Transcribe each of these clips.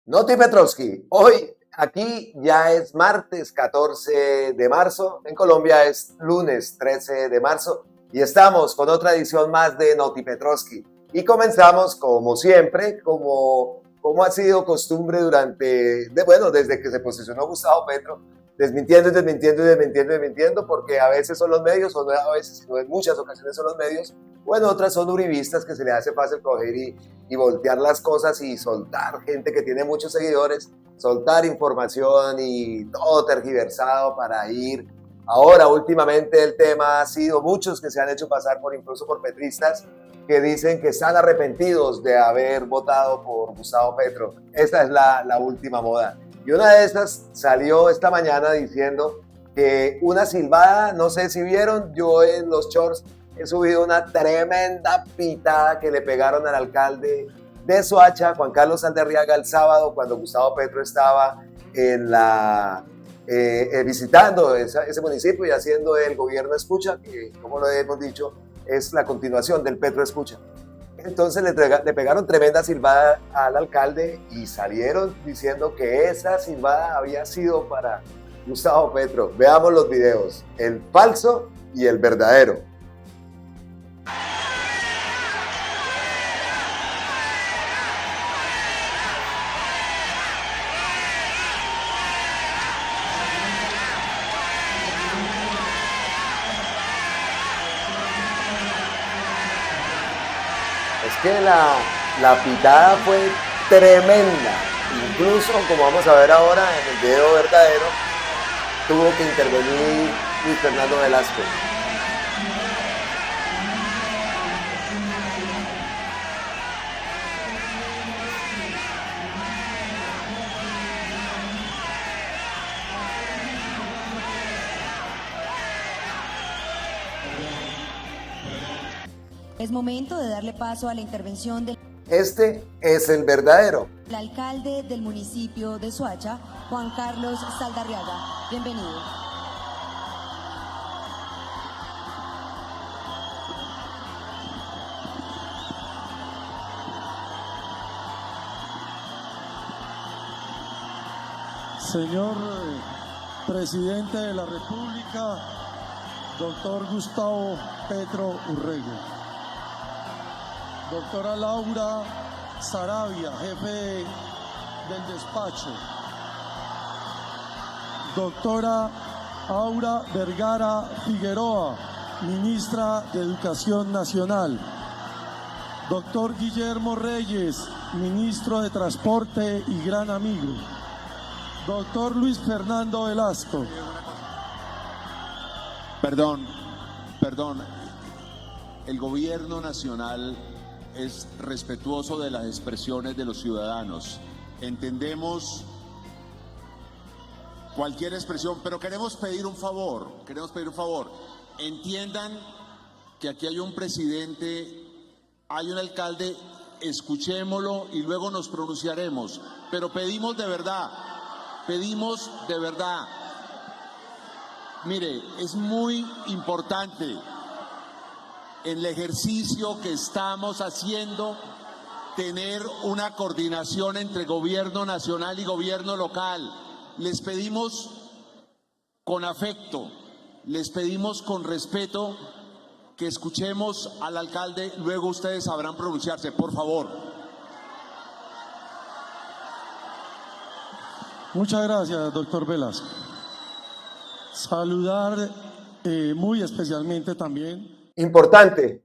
Noti Petrovsky, hoy aquí ya es martes 14 de marzo, en Colombia es lunes 13 de marzo y estamos con otra edición más de Noti Petrovsky. Y comenzamos como siempre, como ha sido costumbre desde que se posicionó Gustavo Petro, desmintiendo y desmintiendo y desmintiendo y desmintiendo, porque a veces son los medios, o no a veces, sino en muchas ocasiones son los medios, o en otras son uribistas que se les hace fácil coger y voltear las cosas y soltar gente que tiene muchos seguidores, soltar información y todo tergiversado para ir. Ahora, últimamente el tema ha sido muchos que se han hecho pasar incluso por petristas, que dicen que están arrepentidos de haber votado por Gustavo Petro. Esta es la última moda. Y una de estas salió esta mañana diciendo que una silbada, no sé si vieron, yo en los shorts he subido una tremenda pitada que le pegaron al alcalde de Soacha, Juan Carlos Saldarriaga, el sábado, cuando Gustavo Petro estaba visitando ese municipio y haciendo el gobierno escucha, que como lo hemos dicho, es la continuación del Petro escucha. Entonces le pegaron tremenda silbada al alcalde y salieron diciendo que esa silbada había sido para Gustavo Petro. Veamos los videos, el falso y el verdadero. Es que la pitada fue tremenda. Incluso, como vamos a ver ahora en el video verdadero, tuvo que intervenir Luis Fernando Velasco. Es momento de darle paso a la intervención del Este es el verdadero. alcalde del municipio de Soacha, Juan Carlos Saldarriaga. Bienvenido. Señor Presidente de la República, doctor Gustavo Petro Urrego. Doctora Laura Saravia, jefe del despacho. Doctora Aura Vergara Figueroa, ministra de Educación Nacional. Doctor Guillermo Reyes, ministro de Transporte y gran amigo. Doctor Luis Fernando Velasco. Perdón. El gobierno nacional es respetuoso de las expresiones de los ciudadanos. Entendemos cualquier expresión, pero queremos pedir un favor. Entiendan que aquí hay un presidente, hay un alcalde, escuchémoslo y luego nos pronunciaremos. Pero pedimos de verdad. Mire, es muy importante en el ejercicio que estamos haciendo tener una coordinación entre gobierno nacional y gobierno local. Les pedimos con afecto, les pedimos con respeto que escuchemos al alcalde, luego ustedes sabrán pronunciarse, por favor. Muchas gracias, doctor Velasco. Saludar muy especialmente también. Importante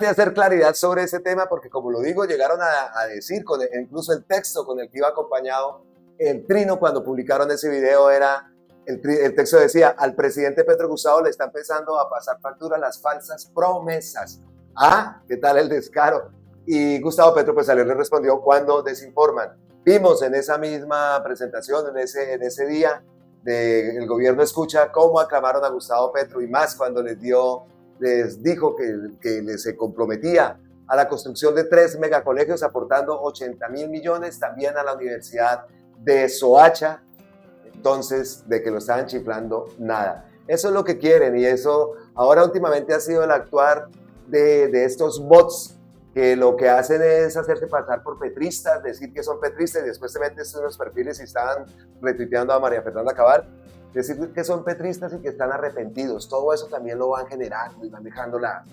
hacer claridad sobre ese tema porque, como lo digo, llegaron a decir, incluso el texto con el que iba acompañado el trino cuando publicaron ese video era, el texto decía: al presidente Petro Gustavo le está empezando a pasar factura las falsas promesas. Ah, ¿qué tal el descaro? Y Gustavo Petro pues salió y le respondió: cuando desinforman. Vimos en esa misma presentación, en ese día del gobierno escucha, cómo aclamaron a Gustavo Petro, y más cuando les dijo que se comprometía a la construcción de 3 megacolegios aportando 80.000 millones también a la Universidad de Soacha. Entonces, de que lo estaban chiflando, nada. Eso es lo que quieren, y eso ahora últimamente ha sido el actuar de estos bots que lo que hacen es hacerse pasar por petristas, decir que son petristas y después te metes en los perfiles y están retuiteando a María Fernanda Cabal, decir que son petristas y que están arrepentidos. Todo eso también lo van generando y van dejando la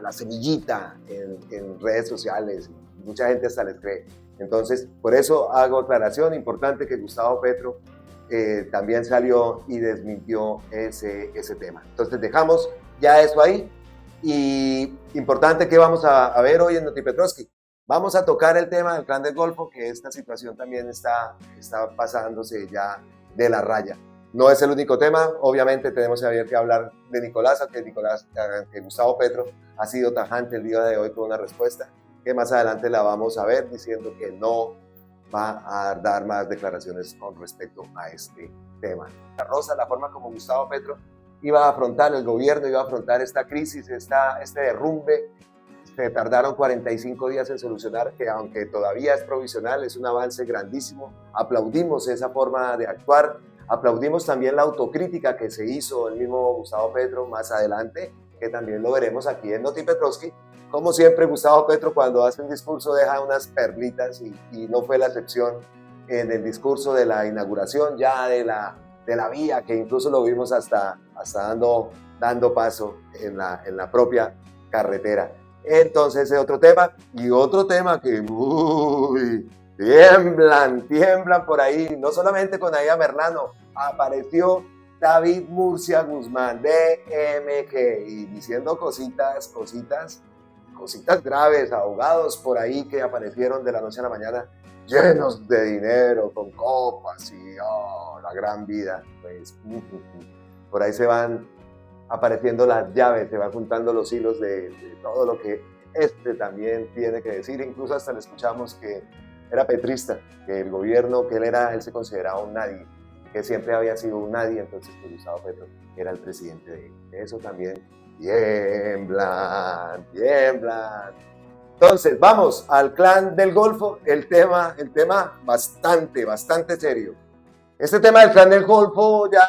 semillita en redes sociales. Mucha gente hasta les cree. Entonces, por eso hago aclaración importante que Gustavo Petro también salió y desmintió ese tema. Entonces dejamos ya eso ahí. Y importante que vamos a ver hoy en Notipetrovsky. Vamos a tocar el tema del Clan del Golfo, que esta situación también está pasándose ya de la raya. No es el único tema, obviamente tenemos que hablar de Nicolás, que Gustavo Petro ha sido tajante el día de hoy con una respuesta, que más adelante la vamos a ver diciendo que no va a dar más declaraciones con respecto a este tema. La Rosa, la forma como Gustavo Petro iba a afrontar el gobierno, iba a afrontar esta crisis, este derrumbe, se tardaron 45 días en solucionar, que aunque todavía es provisional, es un avance grandísimo. Aplaudimos esa forma de actuar, aplaudimos también la autocrítica que se hizo el mismo Gustavo Petro más adelante, que también lo veremos aquí en Notipetrovsky. Como siempre, Gustavo Petro cuando hace un discurso deja unas perlitas y no fue la excepción en el discurso de la inauguración ya de la vía, que incluso lo vimos hasta dando paso en la propia carretera. Entonces, ese otro tema, y otro tema que tiemblan por ahí, no solamente con Aida Merlano, apareció David Murcia Guzmán, DMG, y diciendo cositas graves, abogados por ahí que aparecieron de la noche a la mañana, llenos de dinero, con copas y la gran vida. Pues, por ahí se van apareciendo las llaves, se van juntando los hilos de todo lo que también tiene que decir. Incluso hasta le escuchamos que era petrista, que el gobierno, que él se consideraba un nadie, que siempre había sido un nadie, entonces que Gustavo Petro era el presidente de él. Eso también tiemblan. Entonces, vamos al Clan del Golfo, el tema bastante serio. Este tema del Clan del Golfo ya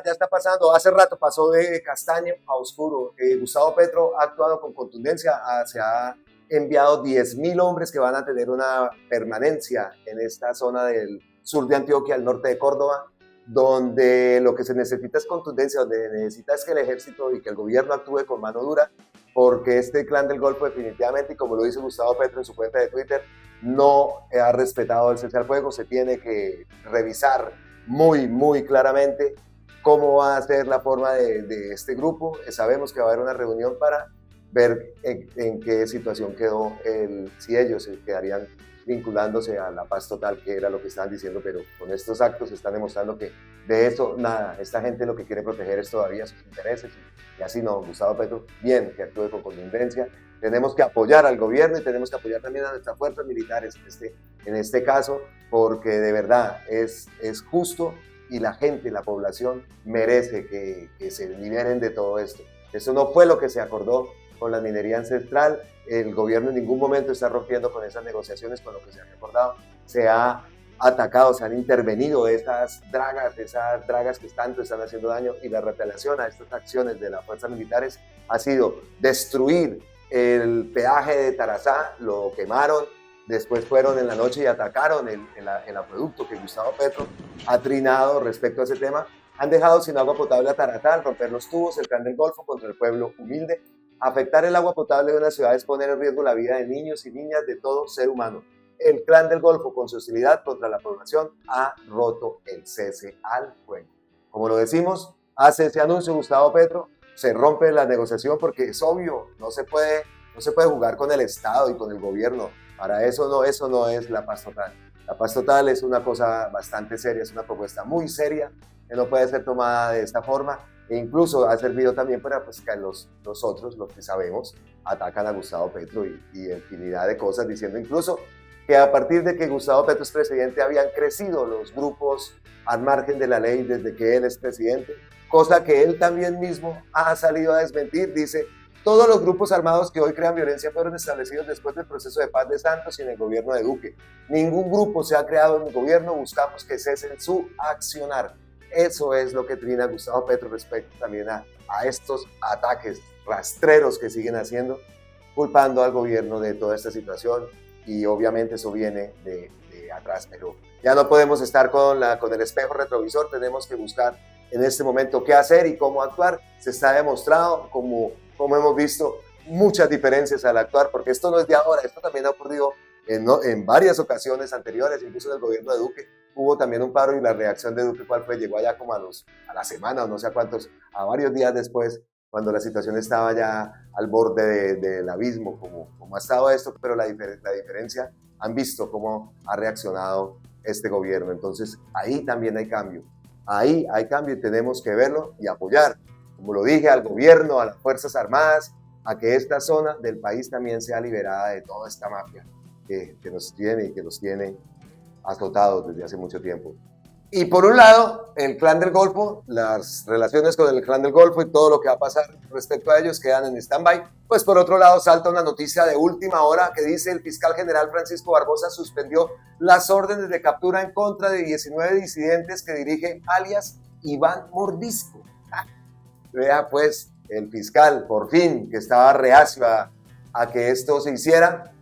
está pasando, hace rato pasó de castaño a oscuro. Gustavo Petro ha actuado con contundencia, se ha enviado 10.000 hombres que van a tener una permanencia en esta zona del sur de Antioquia, al norte de Córdoba, donde lo que se necesita es contundencia, donde necesita es que el ejército y que el gobierno actúe con mano dura, porque este Clan del Golfo definitivamente, y como lo dice Gustavo Petro en su cuenta de Twitter, no ha respetado el cese al fuego. Se tiene que revisar muy claramente cómo va a ser la forma de este grupo. Sabemos que va a haber una reunión para ver en qué situación quedó si ellos se quedarían vinculándose a la paz total, que era lo que estaban diciendo, pero con estos actos están demostrando que de eso nada. Esta gente lo que quiere proteger es todavía sus intereses, y así no. Gustavo Petro, bien, que actúe con contundencia. Tenemos que apoyar al gobierno y tenemos que apoyar también a nuestras fuerzas militares en este caso, porque de verdad es justo, y la gente, la población merece que se liberen de todo esto. Eso no fue lo que se acordó con la minería ancestral. El gobierno en ningún momento está rompiendo con esas negociaciones, con lo que se ha recordado. Se ha atacado, se han intervenido esas dragas que tanto están haciendo daño, y la retaliación a estas acciones de las fuerzas militares ha sido destruir el peaje de Tarazá, lo quemaron, después fueron en la noche y atacaron el acueducto que Gustavo Petro ha trinado respecto a ese tema. Han dejado sin agua potable a Tarazá, romper los tubos, el Clan del Golfo contra el pueblo humilde. Afectar el agua potable de una ciudad es poner en riesgo la vida de niños y niñas, de todo ser humano. El Clan del Golfo, con su hostilidad contra la población, ha roto el cese al fuego. Como lo decimos, hace ese anuncio Gustavo Petro, se rompe la negociación, porque es obvio, no se puede jugar con el Estado y con el gobierno. Para eso no es la paz total. La paz total es una cosa bastante seria, es una propuesta muy seria, que no puede ser tomada de esta forma, e incluso ha servido también para que los otros, los que sabemos, atacan a Gustavo Petro y infinidad de cosas, diciendo incluso que a partir de que Gustavo Petro es presidente habían crecido los grupos al margen de la ley desde que él es presidente, cosa que él también mismo ha salido a desmentir. Dice: todos los grupos armados que hoy crean violencia fueron establecidos después del proceso de paz de Santos y en el gobierno de Duque. Ningún grupo se ha creado en el gobierno, buscamos que cesen su accionar. Eso es lo que trina Gustavo Petro respecto también a estos ataques rastreros que siguen haciendo culpando al gobierno de toda esta situación y obviamente eso viene de atrás, pero ya no podemos estar con el espejo retrovisor, tenemos que buscar en este momento qué hacer y cómo actuar. Se está demostrado, como hemos visto, muchas diferencias al actuar, porque esto no es de ahora, esto también ha ocurrido en varias ocasiones anteriores, incluso en el gobierno de Duque hubo también un paro y la reacción de Duque, ¿cuál fue? Llegó allá como a la semana o no sé a cuántos, a varios días después, cuando la situación estaba ya al borde del abismo, como ha estado esto, pero la diferencia, han visto cómo ha reaccionado este gobierno. Entonces, ahí también hay cambio. Ahí hay cambio y tenemos que verlo y apoyar, como lo dije, al gobierno, a las Fuerzas Armadas, a que esta zona del país también sea liberada de toda esta mafia que nos tiene y que nos tiene azotados desde hace mucho tiempo. Y por un lado, el Clan del Golfo, las relaciones con el Clan del Golfo y todo lo que va a pasar respecto a ellos quedan en stand-by. Pues por otro lado salta una noticia de última hora que dice el fiscal general Francisco Barbosa suspendió las órdenes de captura en contra de 19 disidentes que dirige alias Iván Mordisco. Vea pues, el fiscal, por fin, que estaba reacio a que esto se hiciera,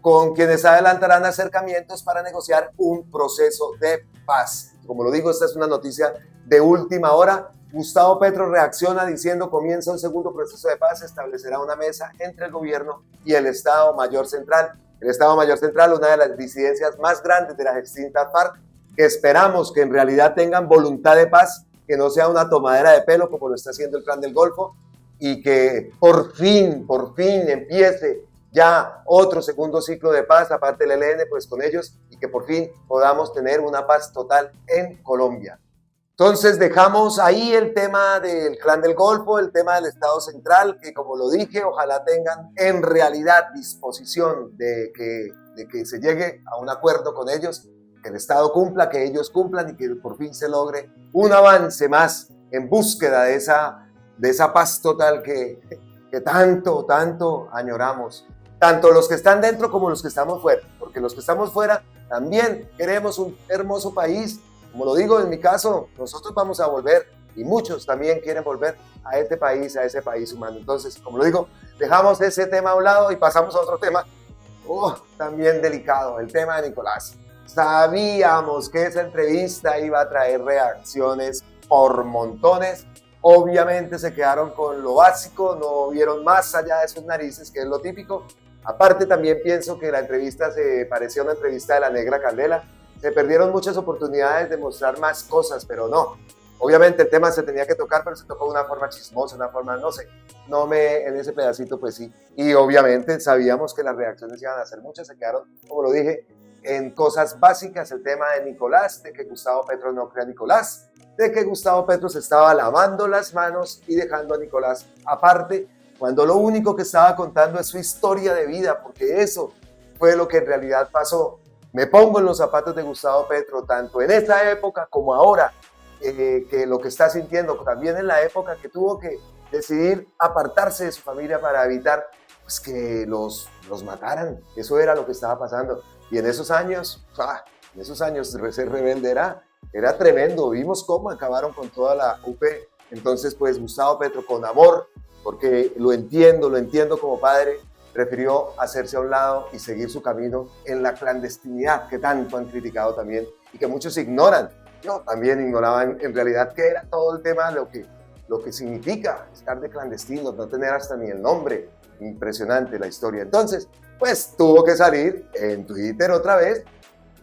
con quienes adelantarán acercamientos para negociar un proceso de paz. Como lo digo, esta es una noticia de última hora. Gustavo Petro reacciona diciendo comienza un segundo proceso de paz, establecerá una mesa entre el gobierno y el Estado Mayor Central. El Estado Mayor Central, una de las disidencias más grandes de las extintas FARC, que esperamos que en realidad tengan voluntad de paz, que no sea una tomadera de pelo como lo está haciendo el Clan del Golfo, y que por fin empiece ya otro segundo ciclo de paz, aparte del ELN, pues con ellos, y que por fin podamos tener una paz total en Colombia. Entonces dejamos ahí el tema del Clan del Golfo, el tema del Estado Central, que como lo dije, ojalá tengan en realidad disposición de que se llegue a un acuerdo con ellos, que el Estado cumpla, que ellos cumplan y que por fin se logre un avance más en búsqueda de esa paz total que tanto añoramos. Tanto los que están dentro como los que estamos fuera, porque los que estamos fuera también queremos un hermoso país. Como lo digo, en mi caso, nosotros vamos a volver y muchos también quieren volver a este país, a ese país humano. Entonces, como lo digo, dejamos ese tema a un lado y pasamos a otro tema también delicado, el tema de Nicolás. Sabíamos que esa entrevista iba a traer reacciones por montones. Obviamente se quedaron con lo básico, no vieron más allá de sus narices, que es lo típico. Aparte también pienso que la entrevista se parecía a una entrevista de la Negra Candela. Se perdieron muchas oportunidades de mostrar más cosas, pero no. Obviamente el tema se tenía que tocar, pero se tocó de una forma chismosa, una forma, no sé. En ese pedacito pues sí. Y obviamente sabíamos que las reacciones iban a ser muchas, se quedaron, como lo dije, en cosas básicas. El tema de Nicolás, de que Gustavo Petro no crea a Nicolás, de que Gustavo Petro se estaba lavando las manos y dejando a Nicolás aparte, cuando lo único que estaba contando es su historia de vida, porque eso fue lo que en realidad pasó. Me pongo en los zapatos de Gustavo Petro, tanto en esta época como ahora, que lo que está sintiendo, también en la época que tuvo que decidir apartarse de su familia para evitar pues, que los mataran. Eso era lo que estaba pasando. Y en esos años ser rebelde era tremendo. Vimos cómo acabaron con toda la UP. Entonces, pues Gustavo Petro, con amor, porque lo entiendo como padre, prefirió hacerse a un lado y seguir su camino en la clandestinidad que tanto han criticado también y que muchos ignoran. Yo también ignoraba en realidad qué era todo el tema, lo que significa estar de clandestino, no tener hasta ni el nombre. Impresionante la historia. Entonces, pues tuvo que salir en Twitter otra vez,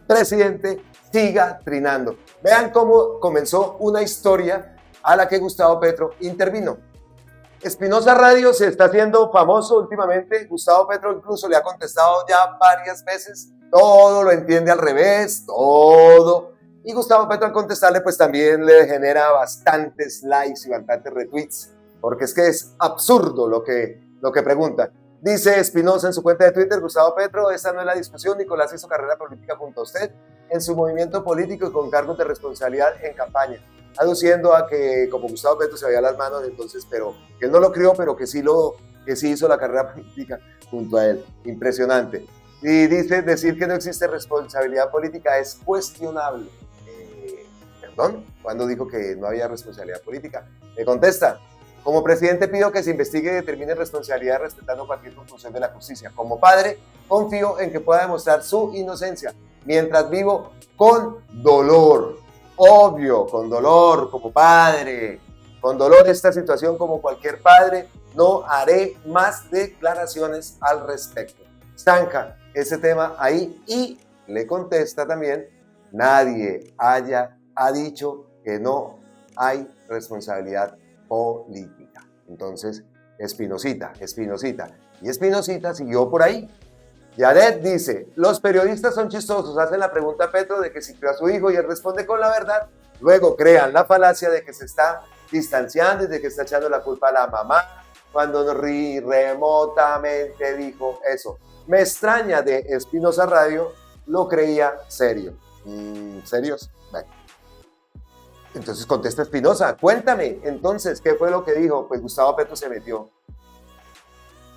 presidente, siga trinando. Vean cómo comenzó una historia a la que Gustavo Petro intervino. Espinosa Radio se está haciendo famoso últimamente. Gustavo Petro incluso le ha contestado ya varias veces. Todo lo entiende al revés, todo. Y Gustavo Petro al contestarle pues también le genera bastantes likes y bastantes retweets. Porque es que es absurdo lo que pregunta. Dice Espinosa en su cuenta de Twitter: Gustavo Petro, esta no es la discusión. Nicolás hizo carrera política junto a usted en su movimiento político y con cargos de responsabilidad en campaña, aduciendo a que como Gustavo Petro se veía las manos, entonces, pero que él no lo crió, pero que sí hizo la carrera política junto a él. Impresionante. Y dice, decir que no existe responsabilidad política es cuestionable. ¿Perdón? ¿Cuándo dijo que no había responsabilidad política? Me contesta. Como presidente pido que se investigue y determine responsabilidad respetando cualquier conclusión de la justicia. Como padre, confío en que pueda demostrar su inocencia. Mientras vivo con dolor, obvio, con dolor como padre, con dolor esta situación como cualquier padre, no haré más declaraciones al respecto. Zanja ese tema ahí y le contesta también, nadie ha dicho que no hay responsabilidad política. Entonces, Espinosita. Y Espinosita siguió por ahí. Yaret dice, los periodistas son chistosos, hacen la pregunta a Petro de que si crió a su hijo y él responde con la verdad, luego crean la falacia de que se está distanciando y de que está echando la culpa a la mamá, cuando remotamente dijo eso. Me extraña de Espinosa Radio, lo creía serio. ¿Serios? Bueno. Entonces contesta Espinosa, cuéntame, entonces, ¿qué fue lo que dijo? Pues Gustavo Petro se metió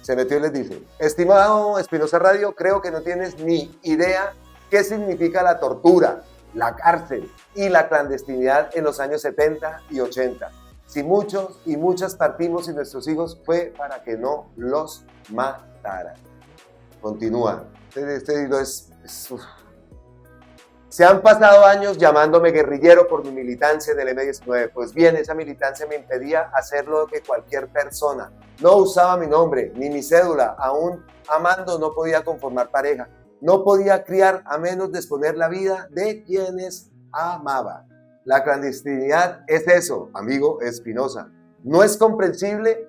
y les dice, estimado Espinosa Radio, creo que no tienes ni idea qué significa la tortura, la cárcel y la clandestinidad en los años 70 y 80. Si muchos y muchas partimos y nuestros hijos fue para que no los mataran. Continúa. Este libro es Se han pasado años llamándome guerrillero por mi militancia en el M-19. Pues bien, esa militancia me impedía hacer lo que cualquier persona. No usaba mi nombre, ni mi cédula. Aún amando no podía conformar pareja. No podía criar a menos de exponer la vida de quienes amaba. La clandestinidad es eso, amigo Espinosa. No es comprensible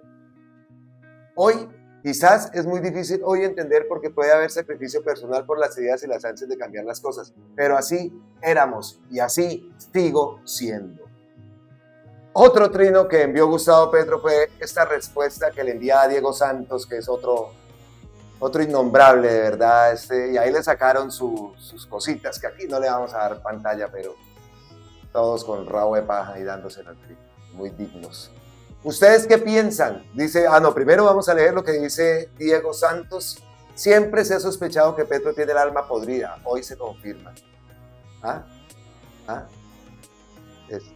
hoy. Quizás es muy difícil hoy entender porque puede haber sacrificio personal por las ideas y las ansias de cambiar las cosas, pero así éramos y así sigo siendo. Otro trino que envió Gustavo Petro fue esta respuesta que le envía a Diego Santos, que es otro innombrable de verdad, y ahí le sacaron sus cositas, que aquí no le vamos a dar pantalla, pero todos con rabo de paja y dándose la trino, muy dignos. ¿Ustedes qué piensan? Dice, primero vamos a leer lo que dice Diego Santos. Siempre se ha sospechado que Petro tiene el alma podrida. Hoy se confirma.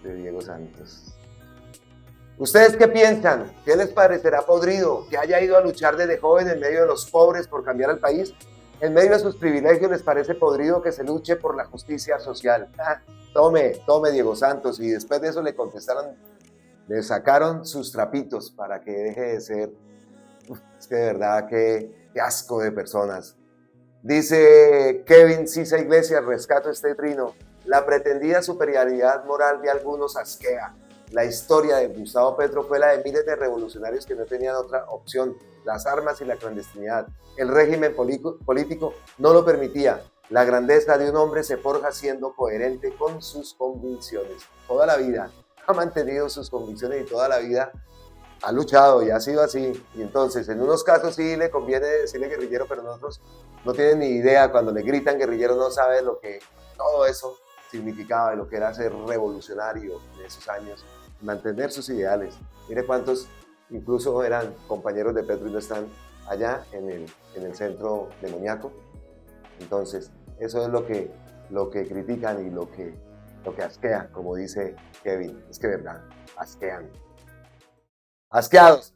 Diego Santos. ¿Ustedes qué piensan? ¿Qué les parecerá podrido? ¿Que haya ido a luchar desde joven en medio de los pobres por cambiar el país? ¿En medio de sus privilegios les parece podrido que se luche por la justicia social? Tome, Diego Santos. Y después de eso le contestaron, le sacaron sus trapitos para que deje de ser, es que de verdad, qué asco de personas. Dice Kevin Cisa Iglesias, rescato este trino, la pretendida superioridad moral de algunos asquea. La historia de Gustavo Petro fue la de miles de revolucionarios que no tenían otra opción, las armas y la clandestinidad. El régimen político no lo permitía. La grandeza de un hombre se forja siendo coherente con sus convicciones. Toda la vida ha mantenido sus convicciones y toda la vida ha luchado y ha sido así. Y entonces, en unos casos sí le conviene decirle guerrillero, pero en otros no tienen ni idea. Cuando le gritan guerrillero no saben lo que todo eso significaba y lo que era ser revolucionario en esos años, mantener sus ideales. Mire cuántos incluso eran compañeros de Petro y no están allá en el centro demoníaco. Entonces, eso es lo que critican y lo que asquea, como dice Kevin. Es que verdad, asquean. Asqueados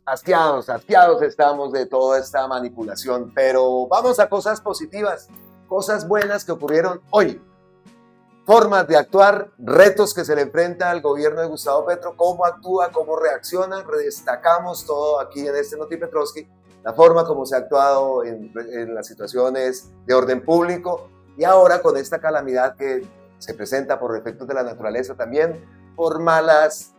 estamos de toda esta manipulación, pero vamos a cosas positivas, cosas buenas que ocurrieron hoy. Formas de actuar, retos que se le enfrenta al gobierno de Gustavo Petro, cómo actúa, cómo reacciona, destacamos todo aquí en este Noti Petrovsky, la forma como se ha actuado en las situaciones de orden público y ahora con esta calamidad que se presenta por efectos de la naturaleza también, por malos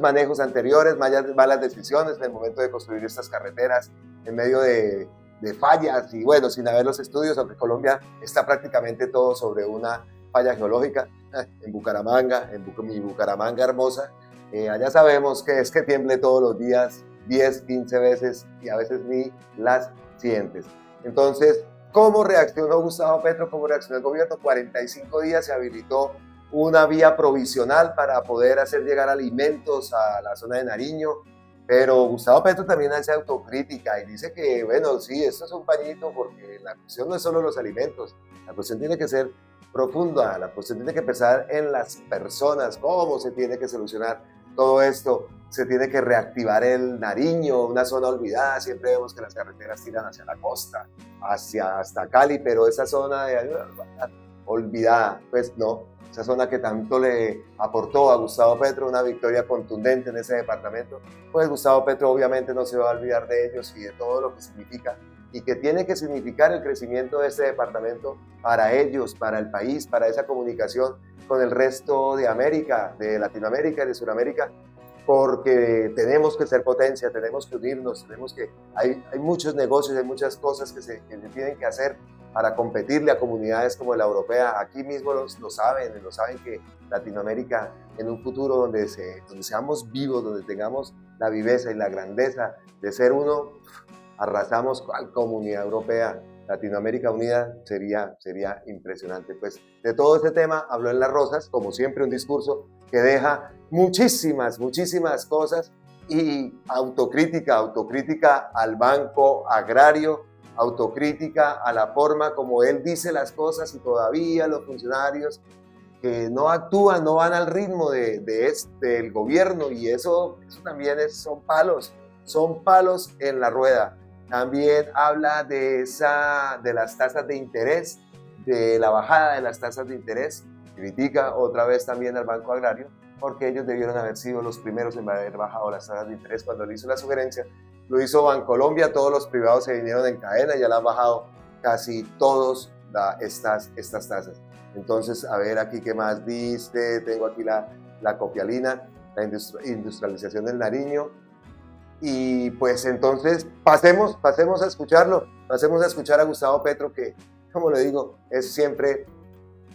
manejos anteriores, malas decisiones en el momento de construir estas carreteras, en medio de fallas y bueno, sin haber los estudios, aunque Colombia está prácticamente todo sobre una falla geológica, en Bucaramanga, mi Bucaramanga hermosa, allá sabemos que es que tiemble todos los días, 10, 15 veces y a veces ni las sientes. Entonces, ¿cómo reaccionó Gustavo Petro? ¿Cómo reaccionó el gobierno? 45 días se habilitó una vía provisional para poder hacer llegar alimentos a la zona de Nariño, pero Gustavo Petro también hace autocrítica y dice que, bueno, sí, esto es un pañito porque la cuestión no es solo los alimentos, la cuestión tiene que ser profunda, la cuestión tiene que empezar en las personas, cómo se tiene que solucionar todo esto, se tiene que reactivar el Nariño, una zona olvidada. Siempre vemos que las carreteras tiran hacia la costa, hasta Cali, pero esa zona olvidada, pues no, esa zona que tanto le aportó a Gustavo Petro una victoria contundente en ese departamento, pues Gustavo Petro obviamente no se va a olvidar de ellos y de todo lo que significa y que tiene que significar el crecimiento de este departamento para ellos, para el país, para esa comunicación con el resto de América, de Latinoamérica y de Sudamérica, porque tenemos que ser potencia, tenemos que unirnos, hay muchos negocios, hay muchas cosas que se tienen que hacer para competirle a comunidades como la europea. Aquí mismo lo saben que Latinoamérica en un futuro donde seamos vivos, donde tengamos la viveza y la grandeza de ser uno, arrasamos con la comunidad europea. Latinoamérica unida sería impresionante. Pues de todo este tema habló en Las Rosas, como siempre un discurso que deja muchísimas cosas y autocrítica al Banco Agrario, autocrítica a la forma como él dice las cosas y todavía los funcionarios que no actúan, no van al ritmo del gobierno y eso también son palos en la rueda. También habla de las tasas de interés, de la bajada de las tasas de interés. Critica otra vez también al Banco Agrario porque ellos debieron haber sido los primeros en haber bajado las tasas de interés. Cuando le hizo la sugerencia, lo hizo Bancolombia, todos los privados se vinieron en cadena, ya la han bajado casi todos estas tasas. Entonces, a ver aquí qué más dice, tengo aquí la copialina, la industrialización del Nariño. Y pues entonces pasemos a escucharlo, pasemos a escuchar a Gustavo Petro, que, como le digo, es siempre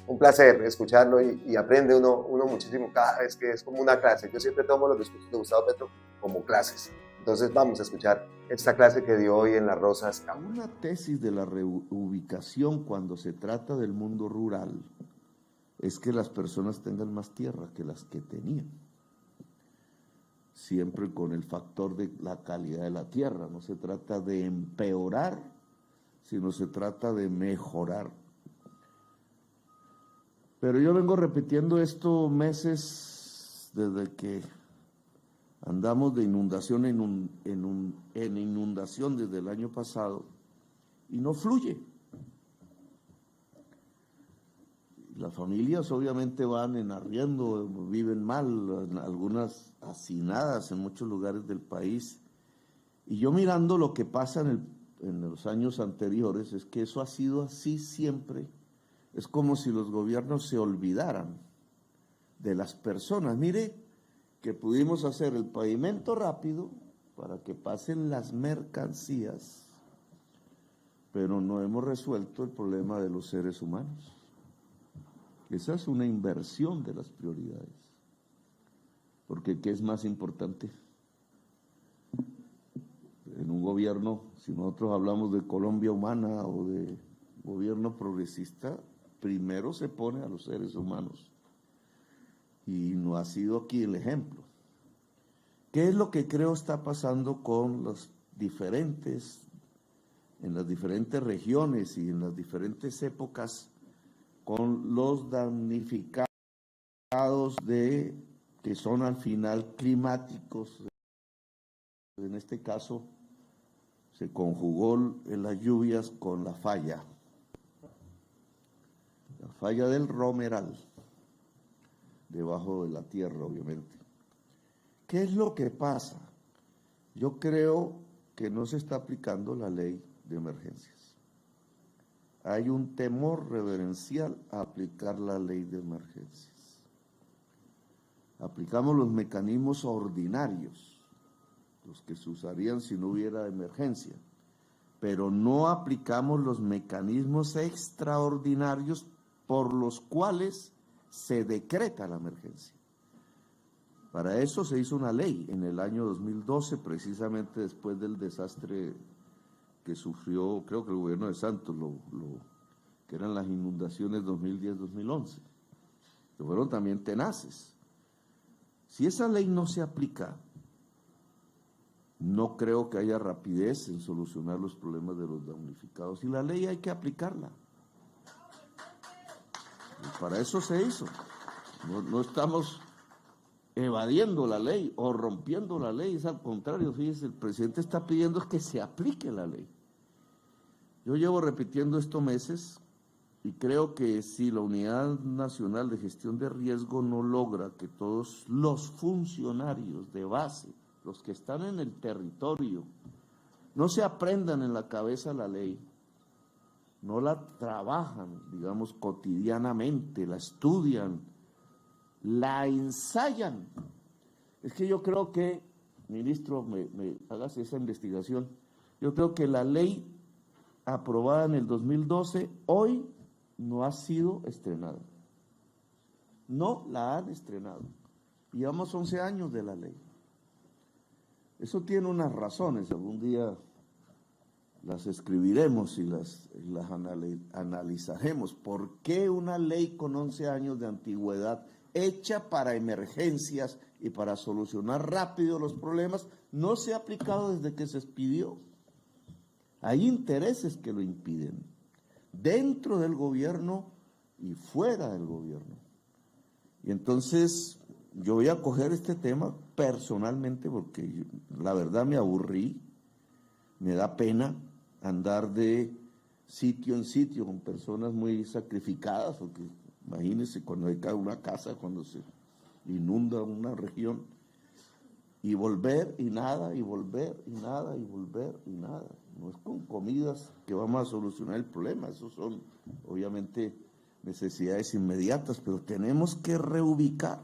un placer escucharlo y aprende uno muchísimo cada vez, que es como una clase. Yo siempre tomo los discursos de Gustavo Petro como clases. Entonces vamos a escuchar esta clase que dio hoy en Las Rosas. Una tesis de la reubicación cuando se trata del mundo rural es que las personas tengan más tierra que las que tenían. Siempre con el factor de la calidad de la tierra. No se trata de empeorar, sino se trata de mejorar. Pero yo vengo repitiendo esto meses desde que andamos de inundación en inundación desde el año pasado y no fluye. Las familias obviamente van en arriendo, viven mal, algunas hacinadas en muchos lugares del país. Y yo mirando lo que pasa en los años anteriores, es que eso ha sido así siempre. Es como si los gobiernos se olvidaran de las personas. Mire que pudimos hacer el pavimento rápido para que pasen las mercancías, pero no hemos resuelto el problema de los seres humanos. Esa es una inversión de las prioridades. Porque ¿qué es más importante? En un gobierno, si nosotros hablamos de Colombia humana o de gobierno progresista, primero se pone a los seres humanos. Y no ha sido aquí el ejemplo. ¿Qué es lo que creo está pasando con los en las diferentes regiones y en las diferentes épocas, con los damnificados que son al final climáticos? En este caso se conjugó en las lluvias con la falla del Romeral, debajo de la tierra obviamente. ¿Qué es lo que pasa? Yo creo que no se está aplicando la ley de emergencias. Hay un temor reverencial a aplicar la ley de emergencias. Aplicamos los mecanismos ordinarios, los que se usarían si no hubiera emergencia, pero no aplicamos los mecanismos extraordinarios por los cuales se decreta la emergencia. Para eso se hizo una ley en el año 2012, precisamente después del desastre que sufrió, creo que el gobierno de Santos, que eran las inundaciones 2010-2011, que fueron también tenaces. Si esa ley no se aplica, no creo que haya rapidez en solucionar los problemas de los damnificados. Y la ley hay que aplicarla. Y para eso se hizo. No estamos evadiendo la ley o rompiendo la ley, es al contrario, fíjese, el presidente está pidiendo que se aplique la ley. Yo llevo repitiendo esto meses y creo que si la Unidad Nacional de Gestión de Riesgo no logra que todos los funcionarios de base, los que están en el territorio, no se aprendan en la cabeza la ley, no la trabajan, digamos, cotidianamente, la estudian, la ensayan. Es que yo creo que, ministro, me hagas esa investigación, yo creo que la ley aprobada en el 2012, hoy no ha sido estrenada. No la han estrenado. Llevamos 11 años de la ley. Eso tiene unas razones, algún día las escribiremos y las analizaremos. ¿Por qué una ley con 11 años de antigüedad, hecha para emergencias y para solucionar rápido los problemas, no se ha aplicado desde que se expidió? Hay intereses que lo impiden, dentro del gobierno y fuera del gobierno. Y entonces yo voy a coger este tema personalmente porque la verdad me aburrí, me da pena andar de sitio en sitio con personas muy sacrificadas, porque imagínense cuando hay una casa, cuando se inunda una región, y volver y nada, y volver y nada, y volver y nada. No es con comidas que vamos a solucionar el problema, esos son obviamente necesidades inmediatas, pero tenemos que reubicar.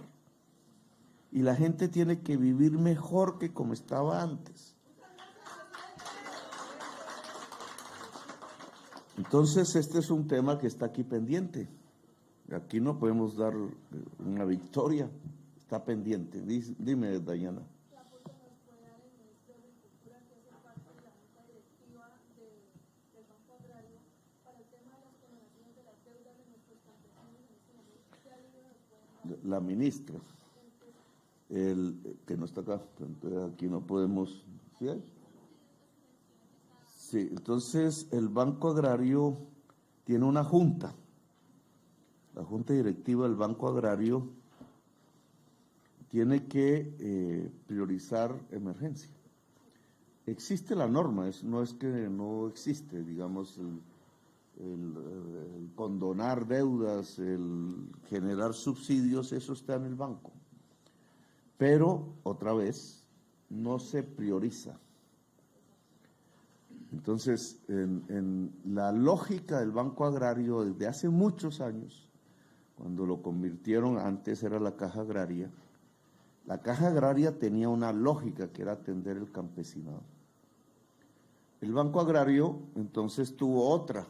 Y la gente tiene que vivir mejor que como estaba antes. Entonces, este es un tema que está aquí pendiente. Aquí no podemos dar una victoria, está pendiente. Dime, Dayana. La ministra, que no está acá, entonces aquí no podemos. ¿Sí hay? Sí, entonces el Banco Agrario tiene una junta, la junta directiva del Banco Agrario tiene que priorizar emergencia. Existe la norma, no es que no existe, digamos, el condonar deudas, el generar subsidios, eso está en el banco. Pero, otra vez, no se prioriza. Entonces, en la lógica del Banco Agrario desde hace muchos años, cuando lo convirtieron, antes era la Caja Agraria, la Caja Agraria tenía una lógica que era atender el campesinado. El Banco Agrario entonces tuvo otra,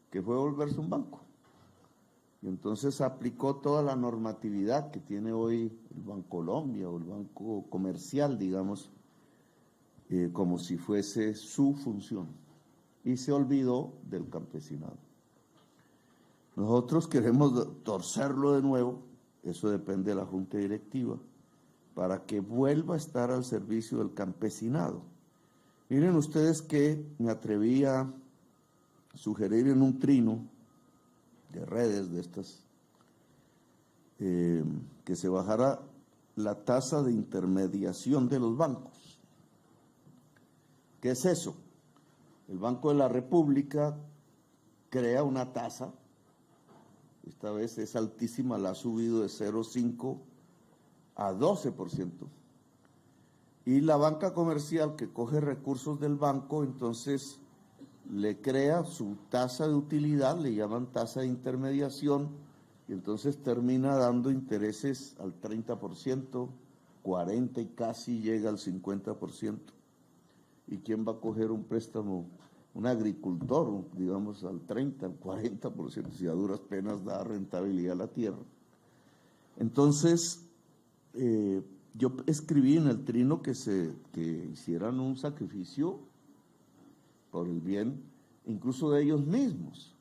que fue volverse un banco. Y entonces aplicó toda la normatividad que tiene hoy el Bancolombia o el Banco Comercial, digamos, como si fuese su función. Y se olvidó del campesinado. Nosotros queremos torcerlo de nuevo, eso depende de la Junta Directiva, para que vuelva a estar al servicio del campesinado. Miren ustedes que me atreví a sugerir en un trino de redes de estas, que se bajara la tasa de intermediación de los bancos. ¿Qué es eso? El Banco de la República crea una tasa, esta vez es altísima, la ha subido de 0,5 a 12%. Y la banca comercial que coge recursos del banco, entonces le crea su tasa de utilidad, le llaman tasa de intermediación, y entonces termina dando intereses al 30%, 40% y casi llega al 50%. ¿Y quién va a coger un préstamo? Un agricultor, digamos, al 30%, al 40%, si a duras penas da rentabilidad a la tierra. Entonces, yo escribí en el trino que hicieran un sacrificio por el bien incluso de ellos mismos,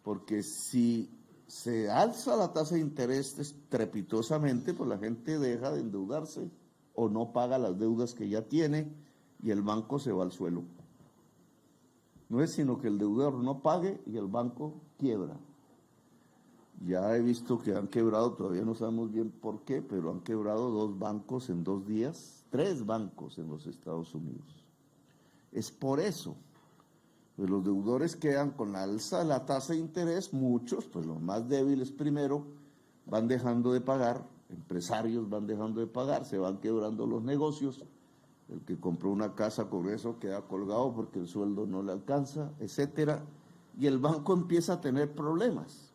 porque si se alza la tasa de interés estrepitosamente, pues la gente deja de endeudarse o no paga las deudas que ya tiene y el banco se va al suelo. No es sino que el deudor no pague y el banco quiebra. Ya he visto que han quebrado, todavía no sabemos bien por qué, pero han quebrado 2 bancos en 2 días, 3 bancos en los Estados Unidos. Es por eso. Pues los deudores quedan con la alza de la tasa de interés, muchos, pues los más débiles primero, van dejando de pagar, empresarios van dejando de pagar, se van quebrando los negocios, el que compró una casa con eso queda colgado porque el sueldo no le alcanza, etcétera, y el banco empieza a tener problemas.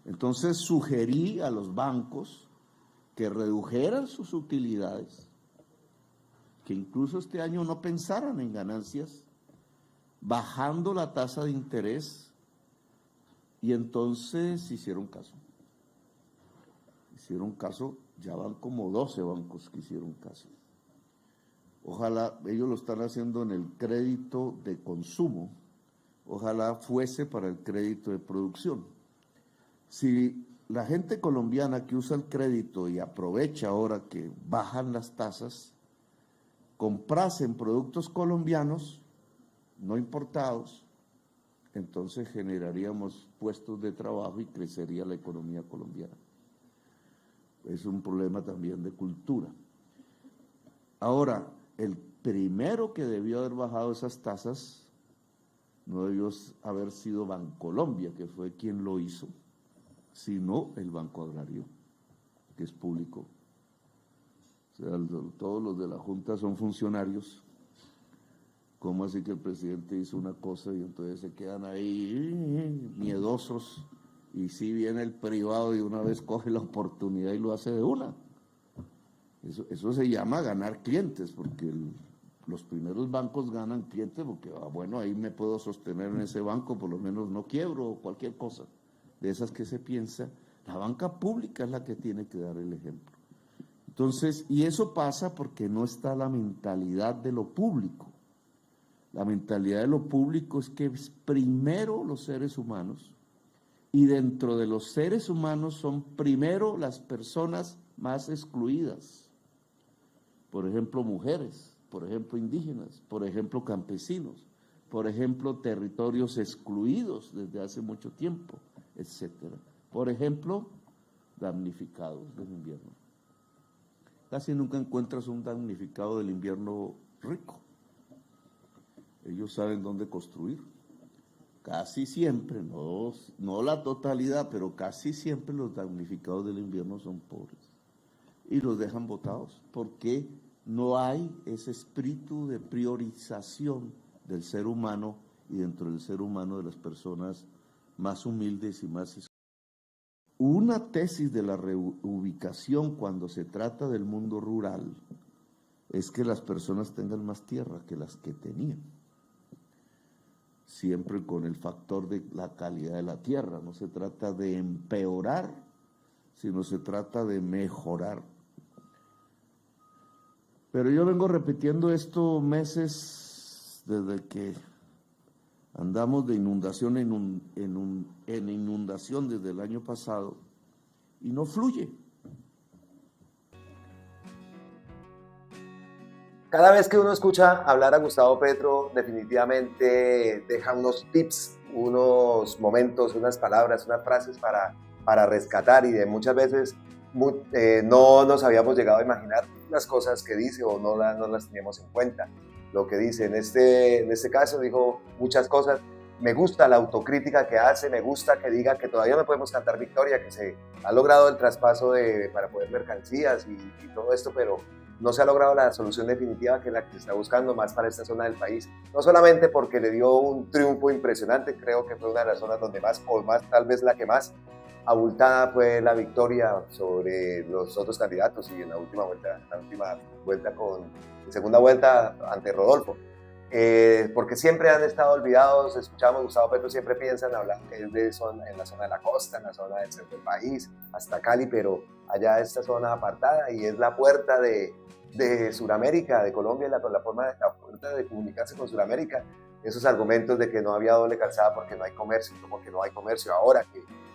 Entonces sugerí a los bancos que redujeran sus utilidades, que incluso este año no pensaran en ganancias, bajando la tasa de interés, y entonces hicieron caso. Hicieron caso, ya van como 12 bancos que hicieron caso. Ojalá, ellos lo están haciendo en el crédito de consumo, ojalá fuese para el crédito de producción. Si la gente colombiana que usa el crédito y aprovecha ahora que bajan las tasas, comprasen productos colombianos, no importados, entonces generaríamos puestos de trabajo y crecería la economía colombiana. Es un problema también de cultura. Ahora, el primero que debió haber bajado esas tasas no debió haber sido Bancolombia, que fue quien lo hizo, sino el Banco Agrario, que es público. O sea, todos los de la Junta son funcionarios. ¿Cómo así que el presidente hizo una cosa y entonces se quedan ahí miedosos? Y si viene el privado y una vez coge la oportunidad y lo hace de una. Eso se llama ganar clientes, porque los primeros bancos ganan clientes porque, bueno, ahí me puedo sostener en ese banco, por lo menos no quiebro o cualquier cosa. De esas que se piensa, la banca pública es la que tiene que dar el ejemplo. Entonces, y eso pasa porque no está la mentalidad de lo público. La mentalidad de lo público es que es primero los seres humanos, y dentro de los seres humanos son primero las personas más excluidas. Por ejemplo, mujeres, por ejemplo, indígenas, por ejemplo, campesinos, por ejemplo, territorios excluidos desde hace mucho tiempo, etcétera. Por ejemplo, damnificados del invierno. Casi nunca encuentras un damnificado del invierno rico. Ellos saben dónde construir. Casi siempre, no la totalidad, pero casi siempre los damnificados del invierno son pobres. Y los dejan botados, porque no hay ese espíritu de priorización del ser humano y dentro del ser humano de las personas más humildes y más... Una tesis de la reubicación cuando se trata del mundo rural es que las personas tengan más tierra que las que tenían. Siempre con el factor de la calidad de la tierra, no se trata de empeorar, sino se trata de mejorar. Pero yo vengo repitiendo esto meses desde que andamos de inundación en inundación desde el año pasado y no fluye. Cada vez que uno escucha hablar a Gustavo Petro, definitivamente deja unos tips, unos momentos, unas palabras, unas frases para rescatar, y de muchas veces no nos habíamos llegado a imaginar las cosas que dice o no las teníamos en cuenta. Lo que dice en este caso dijo muchas cosas. Me gusta la autocrítica que hace, me gusta que diga que todavía no podemos cantar victoria, que se ha logrado el traspaso para poder mercancías y todo esto, pero no se ha logrado la solución definitiva que es la que se está buscando más para esta zona del país. No solamente porque le dio un triunfo impresionante, creo que fue una de las zonas donde más, tal vez la que más abultada fue la victoria sobre los otros candidatos y en la última vuelta segunda vuelta ante Rodolfo. Porque siempre han estado olvidados, escuchamos Gustavo Petro, siempre piensan hablar en la zona de la costa, en la zona del centro del país, hasta Cali, pero allá esta zona apartada y es la puerta de Sudamérica, de Colombia, la puerta de comunicarse con Sudamérica. Esos argumentos de que no había doble calzada porque no hay comercio, ahora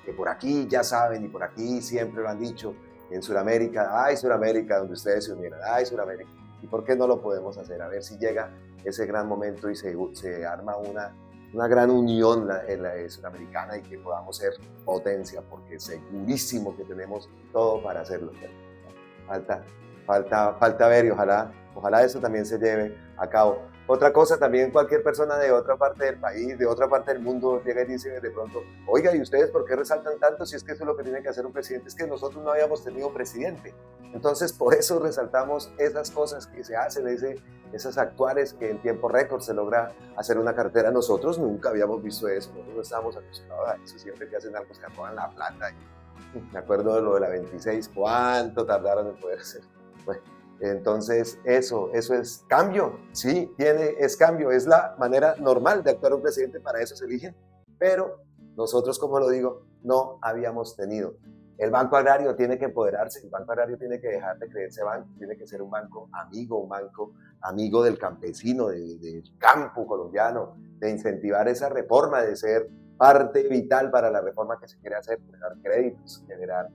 que por aquí ya saben y por aquí siempre lo han dicho, en Sudamérica, ay Sudamérica, donde ustedes se unieran, ay Sudamérica. ¿Y por qué no lo podemos hacer? A ver si llega ese gran momento y se arma una gran unión en la sudamericana y que podamos ser potencia, porque segurísimo que tenemos todo para hacerlo. Falta ver y ojalá eso también se lleve a cabo. Otra cosa, también cualquier persona de otra parte del país, de otra parte del mundo, llega y dice de pronto, oiga, ¿y ustedes por qué resaltan tanto si es que eso es lo que tiene que hacer un presidente? Es que nosotros no habíamos tenido presidente. Entonces, por eso resaltamos esas cosas que se hacen, esas actuales que en tiempo récord se logra hacer una carretera. Nosotros nunca habíamos visto eso, nosotros no estábamos acostumbrados a eso, siempre que hacen algo se roban la plata. Me acuerdo de lo de la 26, cuánto tardaron en poder hacer. Bueno, entonces eso es cambio, sí, es cambio, es la manera normal de actuar un presidente, para eso se eligen, pero nosotros, como lo digo, no habíamos tenido. El Banco Agrario tiene que empoderarse, el Banco Agrario tiene que dejar de creerse banco, tiene que ser un banco amigo del campesino, del campo colombiano, de incentivar esa reforma, de ser parte vital para la reforma que se quiere hacer, generar créditos, generar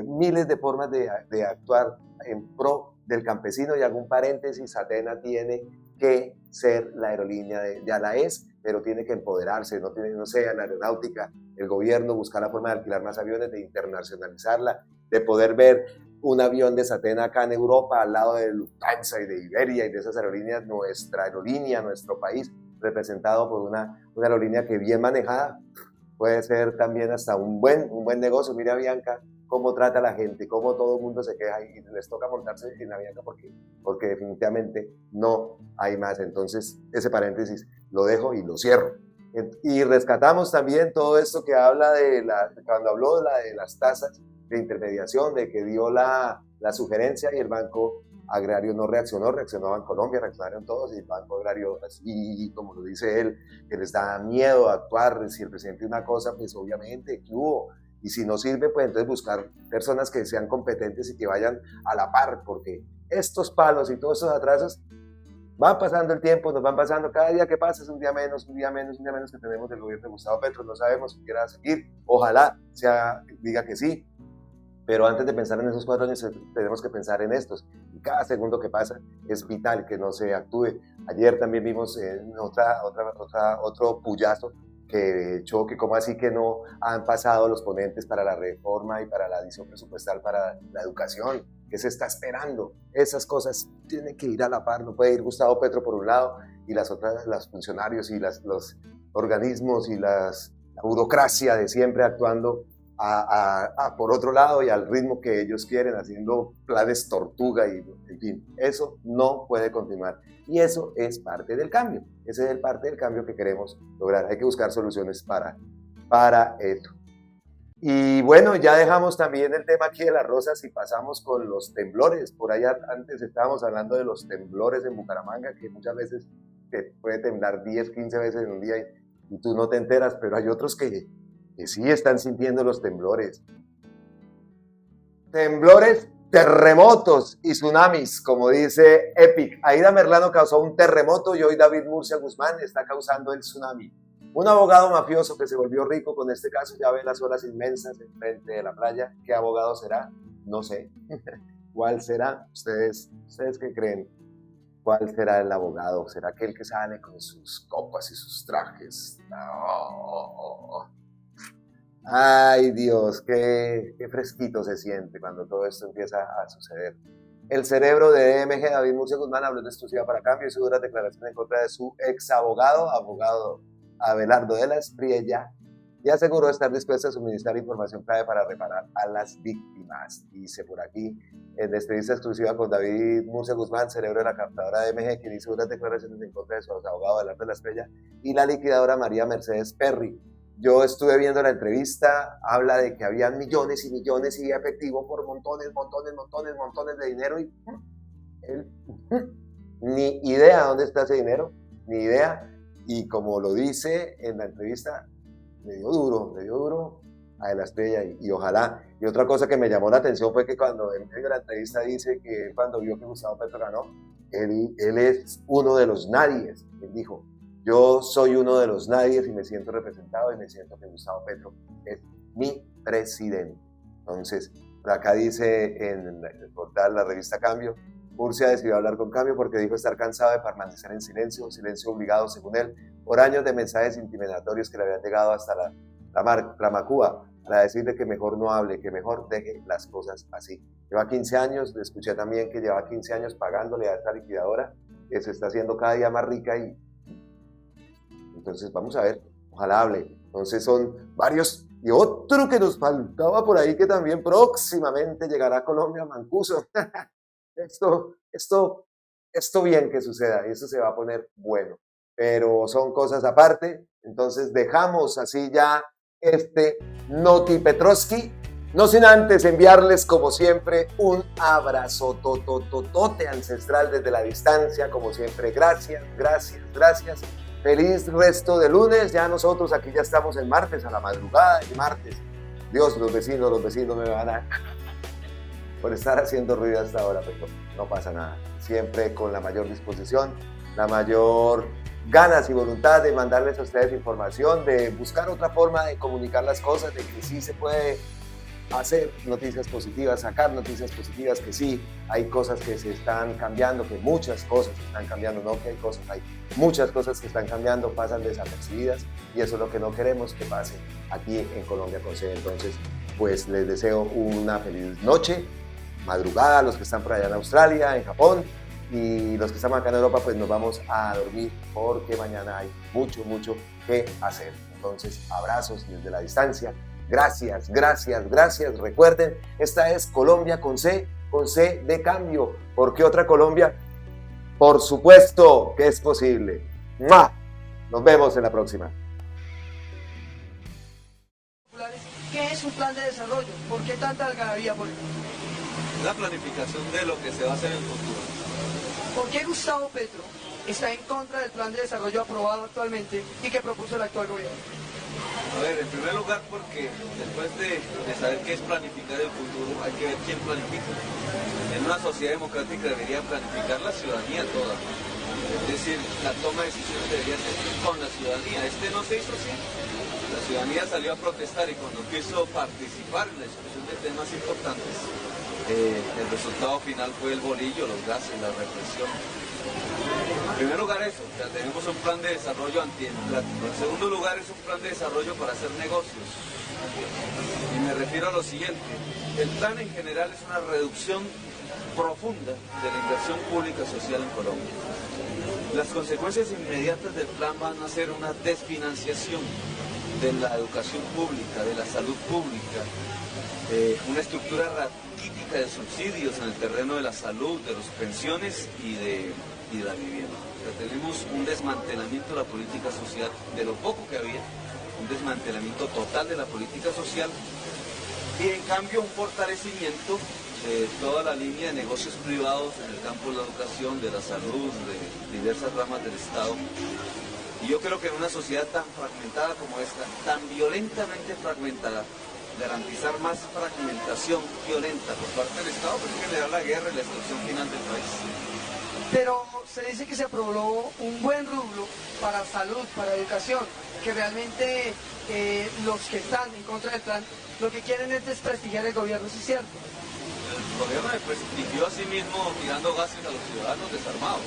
miles de formas de actuar en pro del campesino. Y hago un paréntesis, Atena tiene que ser la aerolínea, ya la es, pero tiene que empoderarse, no sea la aeronáutica, el gobierno buscar la forma de alquilar más aviones, de internacionalizarla, de poder ver un avión de Satena acá en Europa, al lado de Lufthansa y de Iberia y de esas aerolíneas, nuestra aerolínea, nuestro país, representado por una aerolínea que bien manejada puede ser también hasta un buen negocio. Mira a Bianca, cómo trata a la gente, cómo todo el mundo se queja y les toca montarse en la Bianca porque definitivamente no hay más. Entonces, ese paréntesis lo dejo y lo cierro. Y rescatamos también todo esto que habla cuando habló de las tasas de intermediación, de que dio la sugerencia y el Banco Agrario no reaccionó Bancolombia, reaccionaron todos, y el Banco Agrario, así como lo dice él, que les da miedo actuar. Si el presidente dice una cosa, pues obviamente, ¿qué hubo? Y si no sirve, pues entonces buscar personas que sean competentes y que vayan a la par, porque estos palos y todos estos atrasos van pasando el tiempo, nos van pasando, cada día que pasa es un día menos que tenemos del gobierno de Gustavo Petro. No sabemos si quiera seguir, ojalá diga que sí, pero antes de pensar en esos 4 años tenemos que pensar en estos, y cada segundo que pasa es vital que no se actúe. Ayer también vimos otro puyazo que echó, que como así que no han pasado los ponentes para la reforma y para la adición presupuestal para la educación, que se está esperando. Esas cosas tienen que ir a la par, no puede ir Gustavo Petro por un lado y los funcionarios y los organismos y la burocracia de siempre actuando por otro lado y al ritmo que ellos quieren, haciendo planes tortuga y en fin, eso no puede continuar. Y eso es parte del cambio, ese es parte del cambio que queremos lograr. Hay que buscar soluciones para esto. Y bueno, ya dejamos también el tema aquí de las rosas y pasamos con los temblores. Por allá antes estábamos hablando de los temblores en Bucaramanga, que muchas veces te puede temblar 10, 15 veces en un día y tú no te enteras, pero hay otros que sí están sintiendo los temblores. Temblores, terremotos y tsunamis, como dice Epic. Aida Merlano causó un terremoto y hoy David Murcia Guzmán está causando el tsunami. Un abogado mafioso que se volvió rico con este caso ya ve las olas inmensas enfrente de la playa. ¿Qué abogado será? No sé. ¿Cuál será? ¿Ustedes qué creen? ¿Cuál será el abogado? ¿Será aquel que sale con sus copas y sus trajes? No. Ay Dios, qué fresquito se siente cuando todo esto empieza a suceder. El cerebro de DMG, David Murcia Guzmán, habló en exclusiva para Cambio y hizo duras declaraciones en contra de su ex abogado Abelardo de la Espriella, y aseguró estar dispuesto a suministrar información clave para reparar a las víctimas. Dice por aquí, en entrevista exclusiva con David Murcia Guzmán, cerebro de la captadora DMG, quien hizo unas declaraciones en contra de su abogado Abelardo de la Espriella y la liquidadora María Mercedes Perry. Yo estuve viendo la entrevista, habla de que habían millones y millones y efectivo por montones de dinero, y él ni idea dónde está ese dinero, ni idea. Y como lo dice en la entrevista, le dio duro a De la Espriella y ojalá. Y otra cosa que me llamó la atención fue que cuando en medio de la entrevista dice que cuando vio que Gustavo Petro ganó, él es uno de los nadies. Él dijo, yo soy uno de los nadies y me siento representado y me siento que Gustavo Petro es mi presidente. Entonces, por acá dice en el portal La Revista Cambio, Murcia decidió hablar con Cambio porque dijo estar cansado de permanecer en silencio, silencio obligado según él, por años de mensajes intimidatorios que le habían llegado hasta la Macúa, para decirle que mejor no hable, que mejor deje las cosas así. Lleva 15 años, le escuché también que lleva 15 años pagándole a esta liquidadora, que se está haciendo cada día más rica y entonces vamos a ver, ojalá hable. Entonces son varios, y otro que nos faltaba por ahí que también próximamente llegará a Colombia, Mancuso. Esto bien que suceda, y eso se va a poner bueno, pero son cosas aparte. Entonces dejamos así ya este Noti Petrovsky, no sin antes enviarles como siempre un abrazo totototote ancestral desde la distancia, como siempre. Gracias, gracias, gracias. Feliz resto de lunes. Ya nosotros aquí ya estamos el martes, a la madrugada del martes. Dios, los vecinos me van a por estar haciendo ruido hasta ahora, pero no pasa nada. Siempre con la mayor disposición, la mayor ganas y voluntad de mandarles a ustedes información, de buscar otra forma de comunicar las cosas, de que sí se puede hacer noticias positivas, sacar noticias positivas, que sí hay cosas que se están cambiando, que muchas cosas están cambiando, no que hay cosas, hay muchas cosas que están cambiando, pasan desapercibidas, y eso es lo que no queremos que pase aquí en Colombia con C. Entonces, pues les deseo una feliz noche, madrugada a los que están por allá en Australia, en Japón, y los que estamos acá en Europa, pues nos vamos a dormir porque mañana hay mucho que hacer. Entonces, abrazos desde la distancia. Gracias, gracias, gracias. Recuerden, esta es Colombia con C de cambio. ¿Por qué otra Colombia? Por supuesto que es posible. ¡Mua! Nos vemos en la próxima. ¿Qué es un plan de desarrollo? ¿Por qué tanta algarabía por él? La planificación de lo que se va a hacer en el futuro. ¿Por qué Gustavo Petro está en contra del plan de desarrollo aprobado actualmente y que propuso el actual gobierno? A ver, en primer lugar porque después de saber qué es planificar el futuro, hay que ver quién planifica. En una sociedad democrática debería planificar la ciudadanía toda. Es decir, la toma de decisiones debería ser con la ciudadanía. No se hizo así. La ciudadanía salió a protestar y cuando quiso participar en la discusión de temas importantes, el resultado final fue el bolillo, los gases, la represión. En primer lugar eso, o sea, tenemos un plan de desarrollo antidemocrático. En segundo lugar es un plan de desarrollo para hacer negocios. Y me refiero a lo siguiente, el plan en general es una reducción profunda de la inversión pública social en Colombia. Las consecuencias inmediatas del plan van a ser una desfinanciación de la educación pública, de la salud pública, una estructura raquítica de subsidios en el terreno de la salud, de las pensiones y de la vivienda. O sea, tenemos un desmantelamiento de la política social, de lo poco que había, un desmantelamiento total de la política social y en cambio un fortalecimiento de toda la línea de negocios privados en el campo de la educación, de la salud, de diversas ramas del Estado. Y yo creo que en una sociedad tan fragmentada como esta, tan violentamente fragmentada, garantizar más fragmentación violenta por parte del Estado, pues generar la guerra y la destrucción final del país. Pero se dice que se aprobó un buen rubro para salud, para educación, que realmente los que están en contra del plan lo que quieren es desprestigiar el gobierno, ¿sí es cierto? El gobierno desprestigió a sí mismo tirando gases a los ciudadanos desarmados.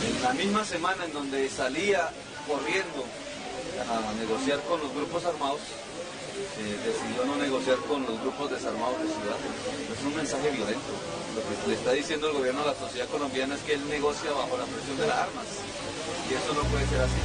En la misma semana en donde salía corriendo a negociar con los grupos armados, decidió no negociar con los grupos desarmados de ciudadanos. Es un mensaje violento. Lo que le está diciendo el gobierno a la sociedad colombiana es que él negocia bajo la presión de las armas. Y eso no puede ser así.